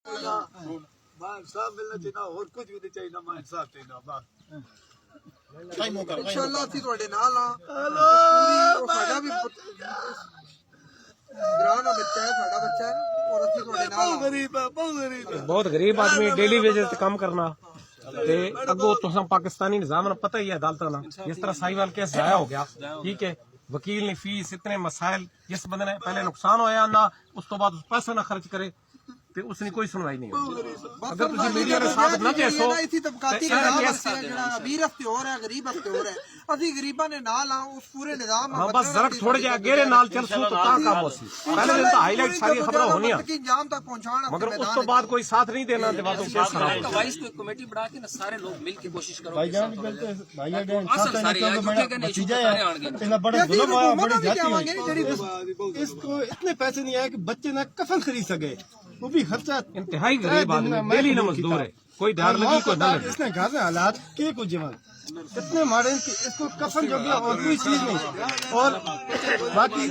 इंसाफ मिलना चाहिए और कुछ भी नहीं चाहिए ना मैं इंसाफ चाहिए बस इंशाअल्लाह ਅਸੀਂ ਤੁਹਾਡੇ ਨਾਲ ਆ हेलो ਸਾਡਾ ਵੀ ਗ੍ਰਾਂ ਦਾ ਬੱਚਾ ਹੈ ਸਾਡਾ ਬੱਚਾ ਹੈ ਔਰ ਅਸੀਂ ਤੁਹਾਡੇ ਨਾਲ बहुत गरीब है बहुत गरीब है बहुत गरीब आदमी डेली वेजेस ते काम करना ते अगो तुसां पाकिस्तानी निजाम ना पता ही है अदालत ना जिस तरह साहिवाल केस जाया हो गया ठीक है वकील ने फीस इतने मसाइल जिस बंदे ने पहले नुकसान होया ना उस तो बाद उस पैसा ना खर्च करे ते उसने कोई सुनवाई नहीं होगी अगर तुम मीडिया के साथ न देसो इसी तबकाती निजाम है ਜਿਹੜਾ ਅਮੀਰ ਹਸਤੇ ਹੋ ਰਿਹਾ ਗਰੀਬ ਹਸਤੇ ਹੋ ਰਿਹਾ ਅਸੀਂ ਗਰੀਬਾਂ ਨੇ ਨਾਲ ਆ ਉਸ ਪੂਰੇ ਨਿਜ਼ਾਮ हां बस जरा थोड़े जे अगेरे नाल चलसू तो ता काम होसी पहले दिन तो हाईलाइट सारी खबरें होनियां कि इंजाम तक पहुंचाना मगर उस तो बाद कोई साथ नहीं देना ते बाद केस खराब हो वाइस को कमेटी बना के ना सारे लोग मिल के कोशिश करो भाईजान भी बोलते भाईजान ने असल सारे भतीजा है इतना बड़ा जुल्म हुआ बड़ी जाती है इसको इतने पैसे नहीं आए कि बच्चे ना कफन खरीद सके वो भी खर्चा इंतहाई गरीब आदमी डेली ना मजदूर है कोई दार लगी कोई ना लगी इसने घर में हालात के को जीवन इतने मारे कि इसको कफन जो गया और कोई चीज नहीं और बाकी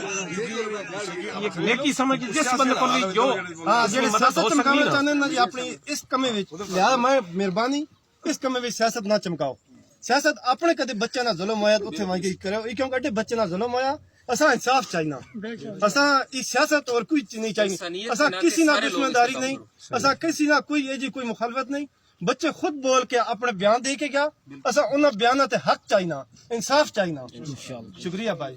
ये नेकी समझ जिस बंदे को ली जो हाँ इसमें जेडे मदद सियासत हो सकती चमकाना है चाहते ना जी अपनी इस कमे विच लिहाजा मैं मेहरबानी इस कमे विच सियासत ना चमकाओ सियासत अपने कदे बच्चे ना जुल्म होया तो उथे वहीं करो क्यों कटे बच्चे ना जुल्म होया असा इंसाफ चाहिए असा इस सियासत और कोई चीज नहीं चाहिए असा किसी ना दुश्मनदारी नहीं असा किसी ना कोई जी कोई मुखालफत नहीं बच्चे खुद बोल के अपने बयान दे के गया असा उन्हें बयान हक चाहिए इंसाफ चाहिए शुक्रिया भाई।